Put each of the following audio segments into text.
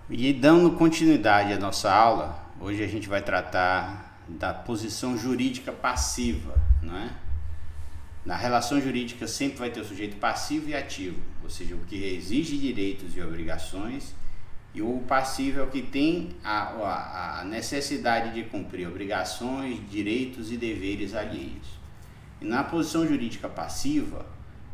E dando continuidade à nossa aula, hoje a gente vai tratar da posição jurídica passiva, não é? Na relação jurídica sempre vai ter o sujeito passivo e ativo, ou seja, o que exige direitos e obrigações, e o passivo é o que tem a necessidade de cumprir obrigações, direitos e deveres alheios. E na posição jurídica passiva,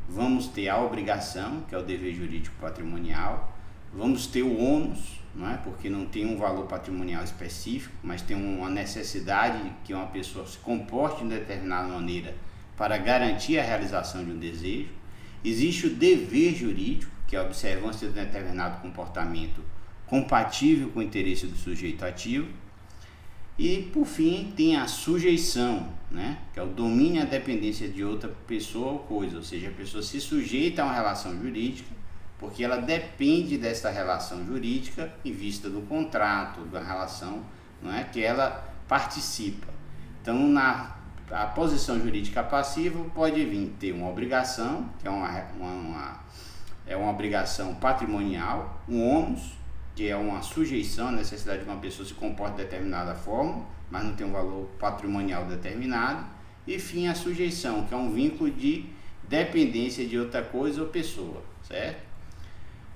vamos ter a obrigação, que é o dever jurídico patrimonial, vamos ter o ônus, não é? Porque não tem um valor patrimonial específico, mas tem uma necessidade de que uma pessoa se comporte de determinada maneira para garantir a realização de um desejo. Existe o dever jurídico, que é a observância de determinado comportamento compatível com o interesse do sujeito ativo. E, por fim, tem a sujeição, né? Que é o domínio e a dependência de outra pessoa ou coisa, ou seja, a pessoa se sujeita a uma relação jurídica porque ela depende dessa relação jurídica em vista do contrato, da relação, não é, que ela participa. Então, a posição jurídica passiva pode vir ter uma obrigação, que é uma obrigação patrimonial, um ônus, que é uma sujeição, a necessidade de uma pessoa se comporte de determinada forma, mas não tem um valor patrimonial determinado, e fim, a sujeição, que é um vínculo de dependência de outra coisa ou pessoa, certo?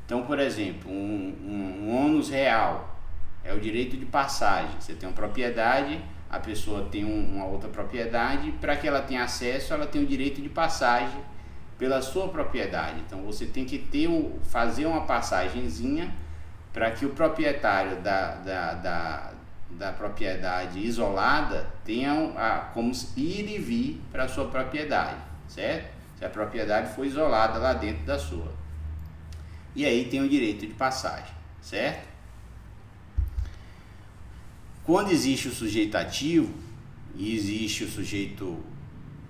Então, por exemplo, um ônus real é o direito de passagem. Você tem uma propriedade, a pessoa tem uma outra propriedade, para que ela tenha acesso, ela tem o direito de passagem pela sua propriedade. Então, você tem que fazer uma passagenzinha para que o proprietário da propriedade isolada tenha como ir e vir para a sua propriedade, certo? Se a propriedade for isolada lá dentro da sua. E aí tem o direito de passagem, certo? Quando existe o sujeito ativo e existe o sujeito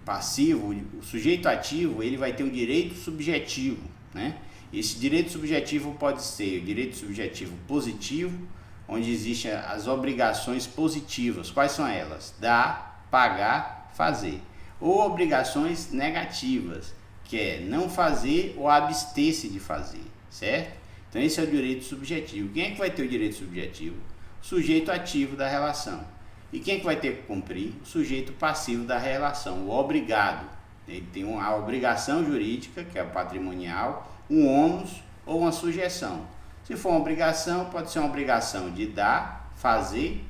passivo, o sujeito ativo ele vai ter um direito subjetivo, né? Esse direito subjetivo pode ser o direito subjetivo positivo, onde existem as obrigações positivas. Quais são elas? Dar, pagar, fazer. Ou obrigações negativas, que é não fazer ou abster-se de fazer, certo? Então esse é o direito subjetivo. Quem é que vai ter o direito subjetivo? O sujeito ativo da relação. E quem é que vai ter que cumprir? O sujeito passivo da relação, o obrigado. Ele tem a obrigação jurídica, que é o patrimonial, um ônus ou uma sujeição. Se for uma obrigação, pode ser uma obrigação de dar, fazer,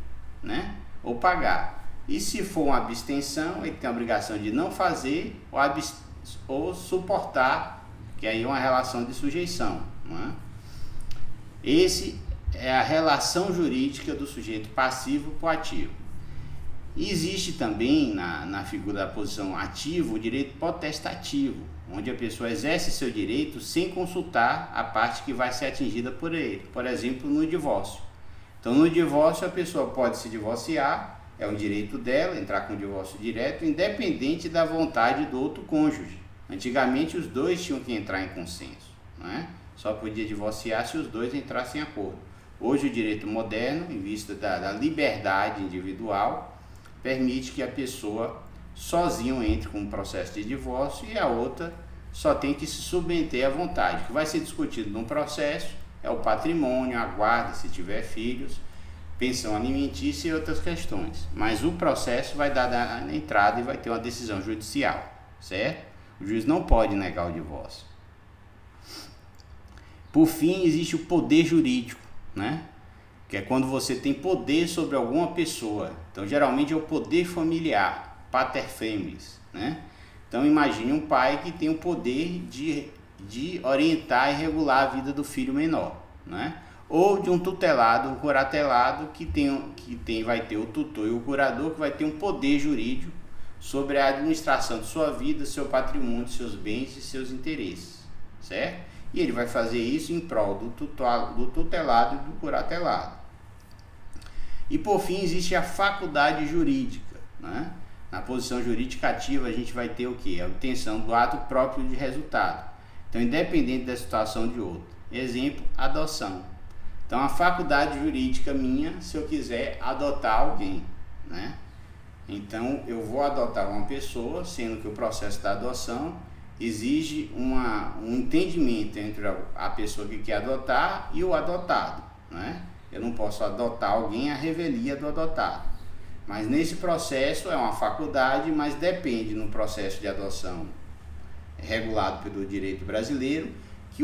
né? Ou pagar. E se for uma abstenção, ele tem a obrigação de não fazer ou suportar, que aí é uma relação de sujeição, não é? Esse é a relação jurídica do sujeito passivo para o ativo. E existe também na figura da posição ativa o direito potestativo, onde a pessoa exerce seu direito sem consultar a parte que vai ser atingida por ele, por exemplo, no divórcio. Então, no divórcio, a pessoa pode se divorciar, é um direito dela, entrar com divórcio direto, independente da vontade do outro cônjuge. Antigamente, os dois tinham que entrar em consenso, não é? Só podia divorciar se os dois entrassem em acordo. Hoje, o direito moderno, em vista da liberdade individual, permite que a pessoa sozinho entre com um processo de divórcio e a outra só tem que se submeter à vontade. O que vai ser discutido num processo é o patrimônio, a guarda, se tiver filhos, pensão alimentícia e outras questões. Mas o processo vai dar a entrada e vai ter uma decisão judicial, certo? O juiz não pode negar o divórcio. Por fim, existe o poder jurídico, né? Que é quando você tem poder sobre alguma pessoa. Então, geralmente é o poder familiar, pater familias, né? Então, imagine um pai que tem o poder de orientar e regular a vida do filho menor, né? Ou de um tutelado, um curatelado vai ter o tutor e o curador que vai ter um poder jurídico sobre a administração de sua vida, seu patrimônio, seus bens e seus interesses, certo? E ele vai fazer isso em prol do tutelado e do curatelado. E por fim existe a faculdade jurídica, né? Na posição jurídica ativa a gente vai ter o quê? A obtenção do ato próprio de resultado. Então, independente da situação de outro. Exemplo, adoção. Então, a faculdade jurídica minha, se eu quiser adotar alguém, né? Então, eu vou adotar uma pessoa, sendo que o processo da adoção exige um entendimento entre a pessoa que quer adotar e o adotado. não é? Eu não posso adotar alguém à revelia do adotado. Mas nesse processo é uma faculdade, mas depende no processo de adoção regulado pelo direito brasileiro, que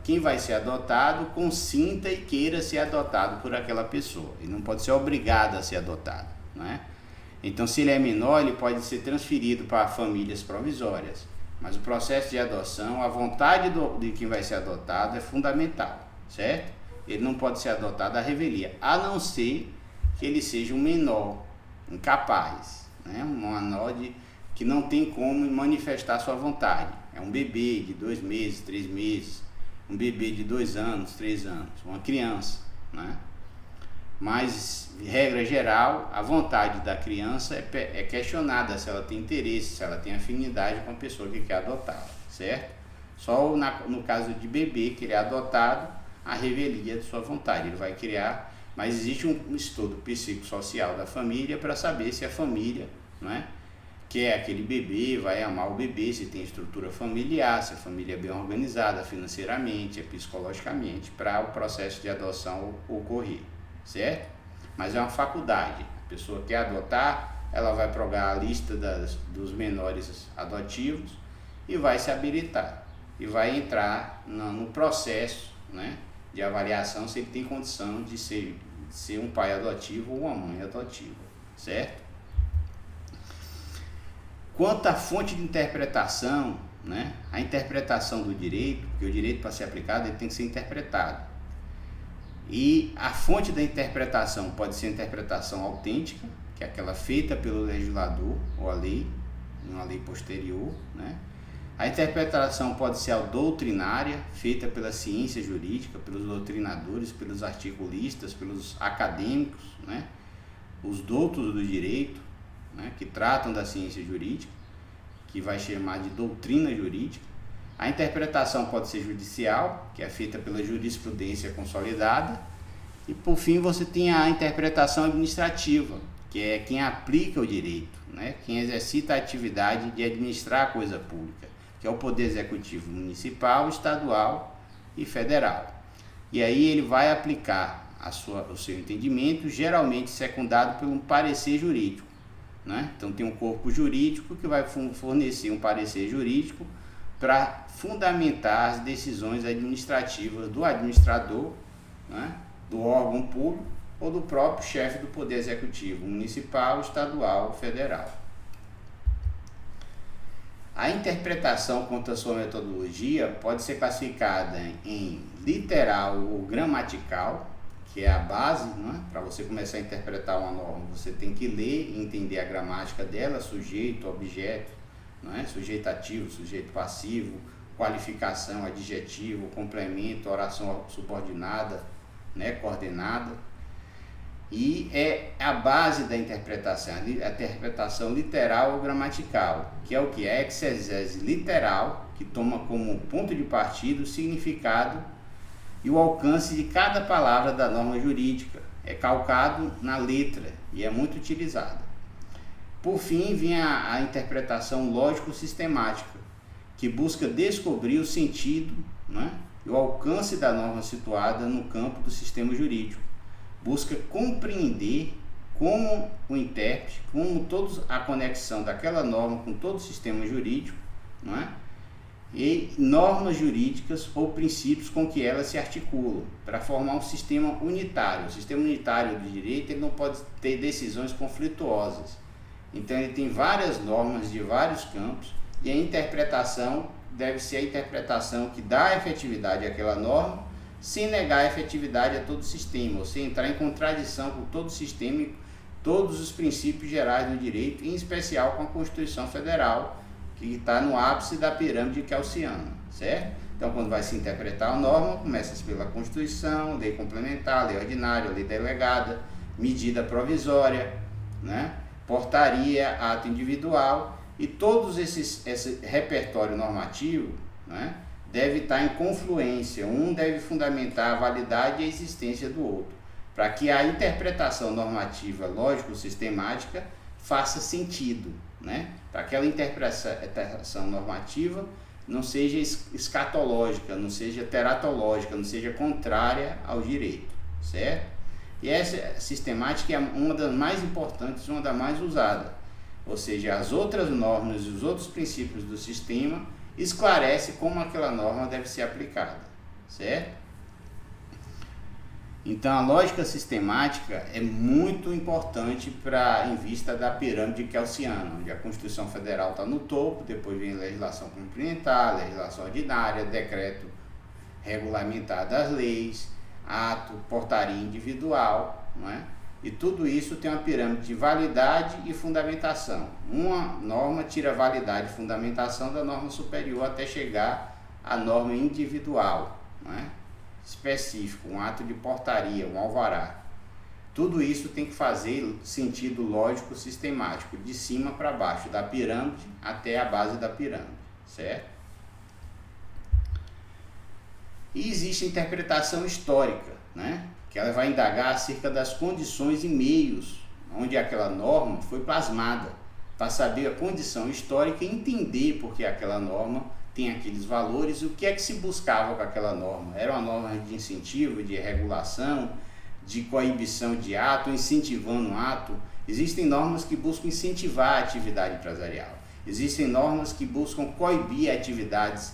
quem vai ser adotado consinta e queira ser adotado por aquela pessoa. Ele não pode ser obrigado a ser adotado, não é? Então, se ele é menor, ele pode ser transferido para famílias provisórias. Mas o processo de adoção, a vontade de quem vai ser adotado é fundamental, certo? Ele não pode ser adotado à revelia, a não ser que ele seja um menor, incapaz, né? Um menor que não tem como manifestar sua vontade. É um bebê de 2 meses, 3 meses, um bebê de 2 anos, 3 anos, uma criança, né? Mas, regra geral, a vontade da criança é questionada se ela tem interesse, se ela tem afinidade com a pessoa que quer adotá-la, certo? Só no caso de bebê que ele é adotado, a revelia de sua vontade, ele vai criar, mas existe um estudo psicossocial da família para saber se a família, não é, quer aquele bebê, vai amar o bebê, se tem estrutura familiar, se a família é bem organizada financeiramente, psicologicamente, para o processo de adoção ocorrer, certo? Mas é uma faculdade, a pessoa quer adotar, ela vai provar a lista dos menores adotivos e vai se habilitar, e vai entrar no processo, né, de avaliação se ele tem condição de ser um pai adotivo ou uma mãe adotiva, certo? Quanto à fonte de interpretação, né, a interpretação do direito, porque o direito, para ser aplicado, ele tem que ser interpretado. E a fonte da interpretação pode ser a interpretação autêntica, que é aquela feita pelo legislador ou a lei, uma lei posterior, né? A interpretação pode ser a doutrinária, feita pela ciência jurídica, pelos doutrinadores, pelos articulistas, pelos acadêmicos, né? Os doutos do direito, né? Que tratam da ciência jurídica, que vai chamar de doutrina jurídica. A interpretação pode ser judicial, que é feita pela jurisprudência consolidada. E, por fim, você tem a interpretação administrativa, que é quem aplica o direito, né? Quem exercita a atividade de administrar a coisa pública, que é o Poder Executivo Municipal, Estadual e Federal. E aí ele vai aplicar o seu entendimento, geralmente secundado por um parecer jurídico, né? Então tem um corpo jurídico que vai fornecer um parecer jurídico para fundamentar as decisões administrativas do administrador, né, do órgão público ou do próprio chefe do Poder Executivo Municipal, Estadual, Federal. A interpretação quanto à sua metodologia pode ser classificada em literal ou gramatical, que é a base, né? Para você começar a interpretar uma norma, você tem que ler e entender a gramática dela, sujeito, objeto, não é? Sujeito ativo, sujeito passivo, qualificação, adjetivo, complemento, oração subordinada, né? Coordenada. E é a base da interpretação, a interpretação literal ou gramatical, que é o que? É a exegese literal, que toma como ponto de partida o significado e o alcance de cada palavra da norma jurídica. É calcado na letra e é muito utilizada. Por fim, vem a interpretação lógico-sistemática, que busca descobrir o sentido, né, e o alcance da norma situada no campo do sistema jurídico. Busca compreender como o intérprete, como a conexão daquela norma com todo o sistema jurídico, não é? E normas jurídicas ou princípios com que elas se articulam, para formar um sistema unitário. O sistema unitário do direito ele não pode ter decisões conflituosas. Então ele tem várias normas de vários campos e a interpretação deve ser a interpretação que dá efetividade àquela norma, sem negar a efetividade a todo o sistema, ou sem entrar em contradição com todo o sistema e todos os princípios gerais do direito, em especial com a Constituição Federal, que está no ápice da pirâmide kelsiana, certo? Então, quando vai se interpretar a norma, começa-se pela Constituição, lei complementar, lei ordinária, lei delegada, medida provisória, né? Portaria, ato individual, e todos esse repertório normativo, né, deve estar em confluência, um deve fundamentar a validade e a existência do outro, para que a interpretação normativa lógico-sistemática faça sentido, né? Para que aquela interpretação normativa não seja escatológica, não seja teratológica, não seja contrária ao direito, certo? E essa sistemática é uma das mais importantes, uma das mais usadas. Ou seja, as outras normas e os outros princípios do sistema esclarece como aquela norma deve ser aplicada, certo? Então a lógica sistemática é muito importante em vista da pirâmide kelsiana, onde a Constituição Federal está no topo, depois vem legislação complementar, legislação ordinária, decreto regulamentar das leis, ato, portaria individual, não é? E tudo isso tem uma pirâmide de validade e fundamentação. Uma norma tira validade e fundamentação da norma superior até chegar à norma individual, não é? Específico, um ato de portaria, um alvará. Tudo isso tem que fazer sentido lógico sistemático, de cima para baixo, da pirâmide até a base da pirâmide, certo? E existe a interpretação histórica, né? Que ela vai indagar acerca das condições e meios onde aquela norma foi plasmada, para saber a condição histórica e entender por que aquela norma tem aqueles valores, o que é que se buscava com aquela norma. Era uma norma de incentivo, de regulação, de coibição de ato, incentivando um ato. Existem normas que buscam incentivar a atividade empresarial. Existem normas que buscam coibir atividades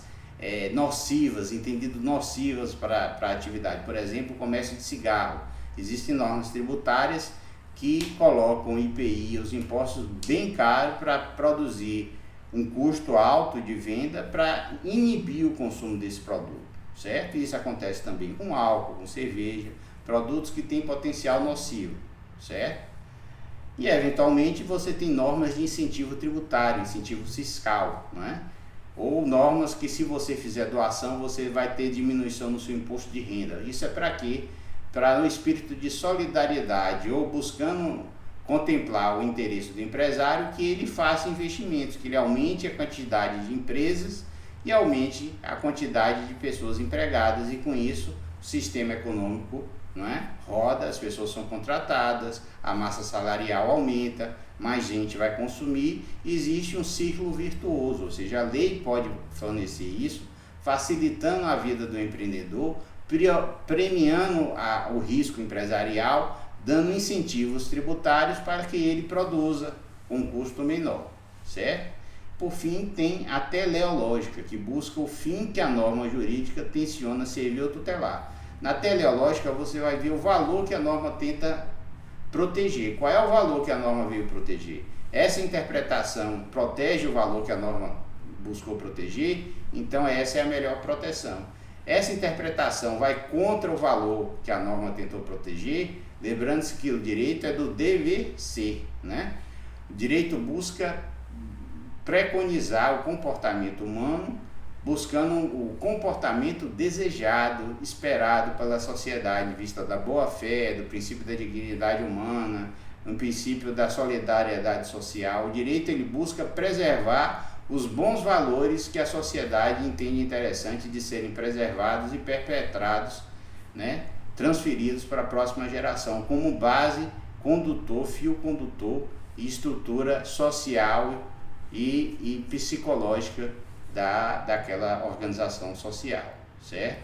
nocivas, entendido nocivas para a atividade. Por exemplo, o comércio de cigarro. Existem normas tributárias que colocam o IPI, os impostos bem caros para produzir um custo alto de venda para inibir o consumo desse produto, certo? Isso acontece também com álcool, com cerveja, produtos que têm potencial nocivo, certo? E eventualmente você tem normas de incentivo tributário, incentivo fiscal, não é? Ou normas que, se você fizer doação, você vai ter diminuição no seu imposto de renda. Isso é para quê? Para um espírito de solidariedade, ou buscando contemplar o interesse do empresário, que ele faça investimentos, que ele aumente a quantidade de empresas e aumente a quantidade de pessoas empregadas, e com isso o sistema econômico, não é? Roda, as pessoas são contratadas, a massa salarial aumenta, mais gente vai consumir, existe um ciclo virtuoso, ou seja, a lei pode fornecer isso, facilitando a vida do empreendedor, premiando o risco empresarial, dando incentivos tributários para que ele produza com um custo menor, certo? Por fim, tem a teleológica, que busca o fim que a norma jurídica tenciona servir ou tutelar. Na teleológica, você vai ver o valor que a norma tenta proteger. Qual é o valor que a norma veio proteger? Essa interpretação protege o valor que a norma buscou proteger, então essa é a melhor proteção. Essa interpretação vai contra o valor que a norma tentou proteger, lembrando-se que o direito é do dever ser, né? O direito busca preconizar o comportamento humano, buscando o comportamento desejado, esperado pela sociedade, em vista da boa-fé, do princípio da dignidade humana, no princípio da solidariedade social. O direito, ele busca preservar os bons valores que a sociedade entende interessante de serem preservados e perpetrados, né? Transferidos para a próxima geração, como base condutor, fio condutor e estrutura social e psicológica daquela organização social, certo?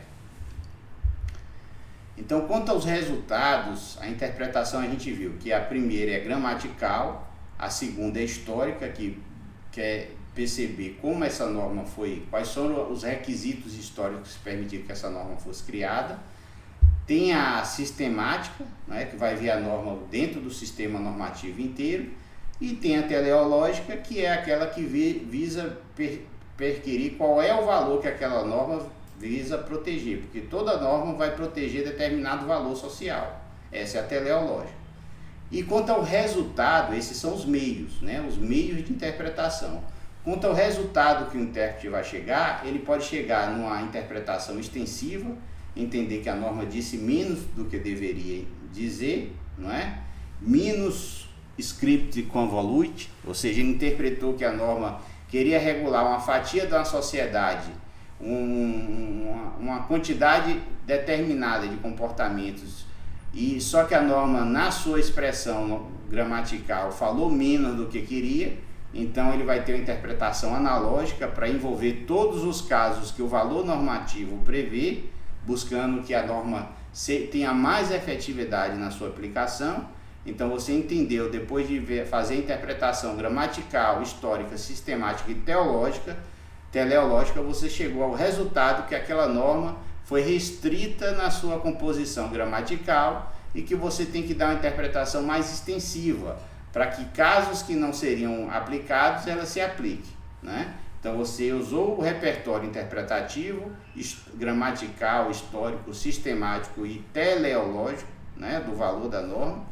Então, quanto aos resultados, a interpretação a gente viu que a primeira é gramatical, a segunda é histórica, que quer perceber como essa norma foi, quais foram os requisitos históricos que permitiram que essa norma fosse criada. Tem a sistemática, né, que vai ver a norma dentro do sistema normativo inteiro, e tem a teleológica, que é aquela que visa perquirir qual é o valor que aquela norma visa proteger, porque toda norma vai proteger determinado valor social. Essa é a teleológica. E quanto ao resultado, esses são os meios, né, os meios de interpretação. Quanto ao resultado que o intérprete vai chegar, ele pode chegar numa interpretação extensiva, entender que a norma disse menos do que deveria dizer, não é? Minus script convolute, ou seja, ele interpretou que a norma queria regular uma fatia da sociedade, uma quantidade determinada de comportamentos, e só que a norma, na sua expressão gramatical, falou menos do que queria. Então ele vai ter uma interpretação analógica para envolver todos os casos que o valor normativo prevê, buscando que a norma tenha mais efetividade na sua aplicação. Então você entendeu, depois de fazer a interpretação gramatical, histórica, sistemática e teleológica, você chegou ao resultado que aquela norma foi restrita na sua composição gramatical e que você tem que dar uma interpretação mais extensiva, para que casos que não seriam aplicados, ela se aplique, né? Então você usou o repertório interpretativo, gramatical, histórico, sistemático e teleológico, né, do valor da norma,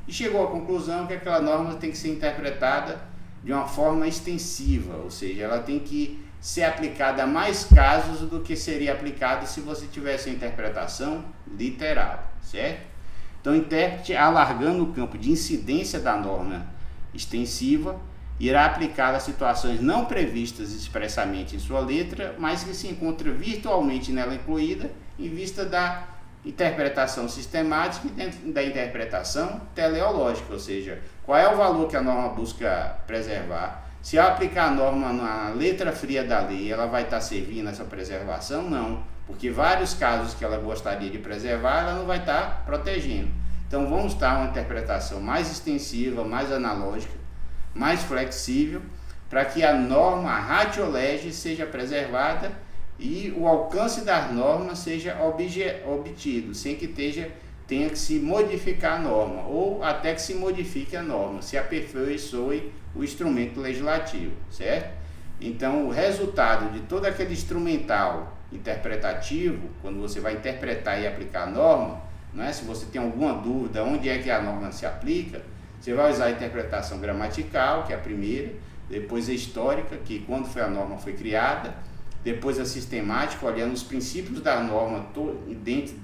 e chegou à conclusão que aquela norma tem que ser interpretada de uma forma extensiva, ou seja, ela tem que ser aplicada a mais casos do que seria aplicado se você tivesse a interpretação literal, certo? Então, o intérprete, alargando o campo de incidência da norma extensiva, irá aplicá-la a situações não previstas expressamente em sua letra, mas que se encontra virtualmente nela incluída, em vista da interpretação sistemática e da interpretação teleológica, ou seja, qual é o valor que a norma busca preservar. Se eu aplicar a norma na letra fria da lei, ela vai estar servindo essa preservação? Não, porque vários casos que ela gostaria de preservar, ela não vai estar protegendo. Então vamos dar uma interpretação mais extensiva, mais analógica, mais flexível, para que a norma, a ratio legis, seja preservada e o alcance das normas seja obtido, sem que tenha que se modificar a norma, ou até que se modifique a norma, se aperfeiçoe o instrumento legislativo, certo? Então, o resultado de todo aquele instrumental interpretativo, quando você vai interpretar e aplicar a norma, né, se você tem alguma dúvida onde é que a norma se aplica, você vai usar a interpretação gramatical, que é a primeira, depois a histórica, que quando a norma foi criada, depois a sistemática, olhando os princípios da norma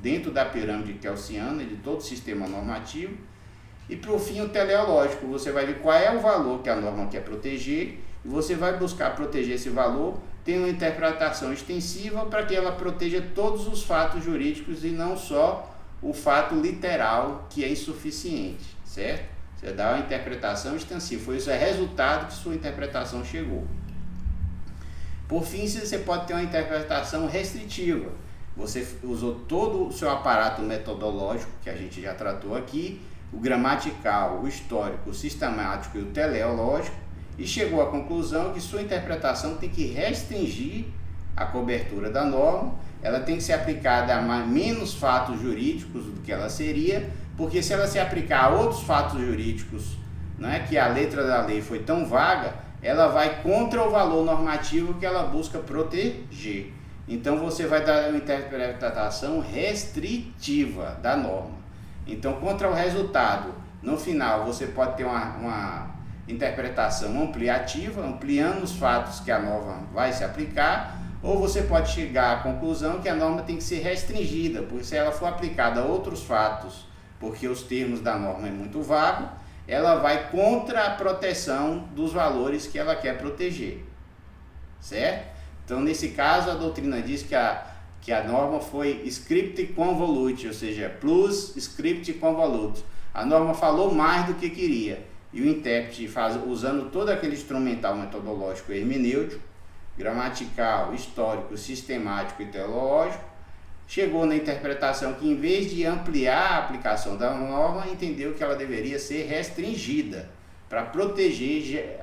dentro da pirâmide kelsiana, de todo o sistema normativo, e por fim o teleológico, você vai ver qual é o valor que a norma quer proteger, e você vai buscar proteger esse valor, tendo uma interpretação extensiva para que ela proteja todos os fatos jurídicos e não só o fato literal, que é insuficiente, certo? Você dá uma interpretação extensiva, foi esse o resultado que sua interpretação chegou. Por fim, você pode ter uma interpretação restritiva. Você usou todo o seu aparato metodológico, que a gente já tratou aqui, o gramatical, o histórico, o sistemático e o teleológico, e chegou à conclusão que sua interpretação tem que restringir a cobertura da norma, ela tem que ser aplicada a menos fatos jurídicos do que ela seria, porque se ela se aplicar a outros fatos jurídicos, né, que a letra da lei foi tão vaga, ela vai contra o valor normativo que ela busca proteger. Então você vai dar uma interpretação restritiva da norma. Então, contra o resultado, no final você pode ter uma interpretação ampliativa, ampliando os fatos que a norma vai se aplicar, ou você pode chegar à conclusão que a norma tem que ser restringida, porque se ela for aplicada a outros fatos, porque os termos da norma é muito vago, ela vai contra a proteção dos valores que ela quer proteger, certo? Então, nesse caso, a doutrina diz que a norma foi script convolute, ou seja, plus script convolute. A norma falou mais do que queria, e o intérprete, usando todo aquele instrumental metodológico hermenêutico, gramatical, histórico, sistemático e teleológico, chegou na interpretação que, em vez de ampliar a aplicação da norma, entendeu que ela deveria ser restringida para proteger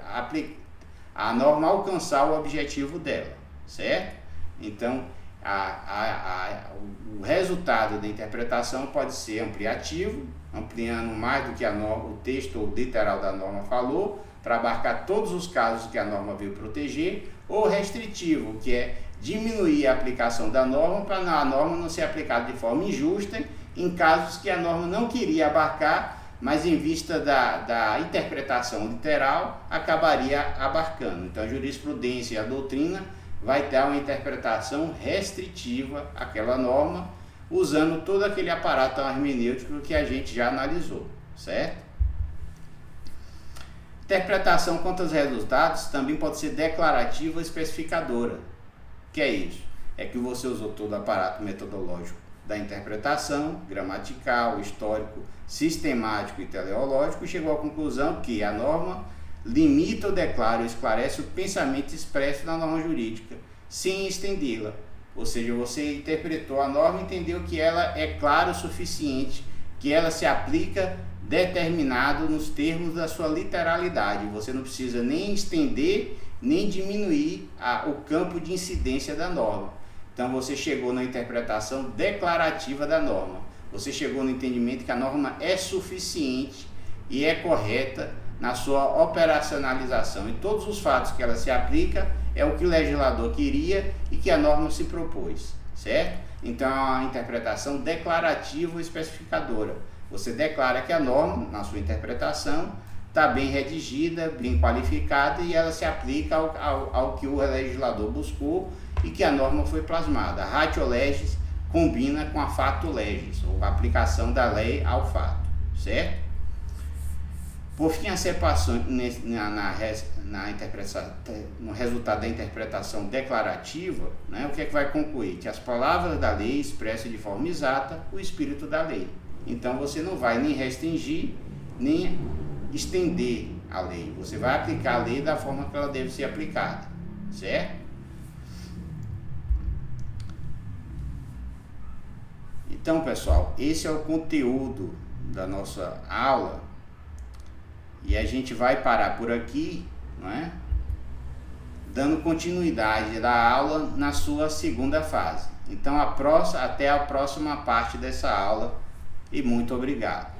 a norma alcançar o objetivo dela, certo? Então, o resultado da interpretação pode ser ampliativo, ampliando mais do que o texto literal da norma falou, para abarcar todos os casos que a norma veio proteger, ou restritivo, que é diminuir a aplicação da norma para a norma não ser aplicada de forma injusta em casos que a norma não queria abarcar, mas em vista da interpretação literal acabaria abarcando. Então a jurisprudência e a doutrina vai dar uma interpretação restritiva àquela norma, usando todo aquele aparato hermenêutico que a gente já analisou, certo? Interpretação quanto aos resultados também pode ser declarativa ou especificadora. O que é isso? É que você usou todo o aparato metodológico da interpretação, gramatical, histórico, sistemático e teleológico, e chegou à conclusão que a norma limita ou declara ou esclarece o pensamento expresso na norma jurídica, sem estendê-la. Ou seja, você interpretou a norma e entendeu que ela é clara o suficiente, que ela se aplica determinado nos termos da sua literalidade. Você não precisa nem estender, nem diminuir o campo de incidência da norma. Então você chegou na interpretação declarativa da norma. Você chegou no entendimento que a norma é suficiente e é correta na sua operacionalização. E todos os fatos que ela se aplica é o que o legislador queria e que a norma se propôs, certo? Então é uma interpretação declarativa ou especificadora. Você declara que a norma, na sua interpretação, está bem redigida, bem qualificada e ela se aplica ao que o legislador buscou e que a norma foi plasmada. A ratio legis combina com a fato legis, ou a aplicação da lei ao fato, certo? Por fim, a separação no resultado da interpretação declarativa, né, o que é que vai concluir? Que as palavras da lei expressam de forma exata o espírito da lei. Então você não vai nem restringir, nem estender a lei. Você vai aplicar a lei da forma que ela deve ser aplicada, certo? Então, pessoal, esse é o conteúdo da nossa aula e a gente vai parar por aqui, não é? Dando continuidade da aula na sua segunda fase. Então, até a próxima parte dessa aula e muito obrigado.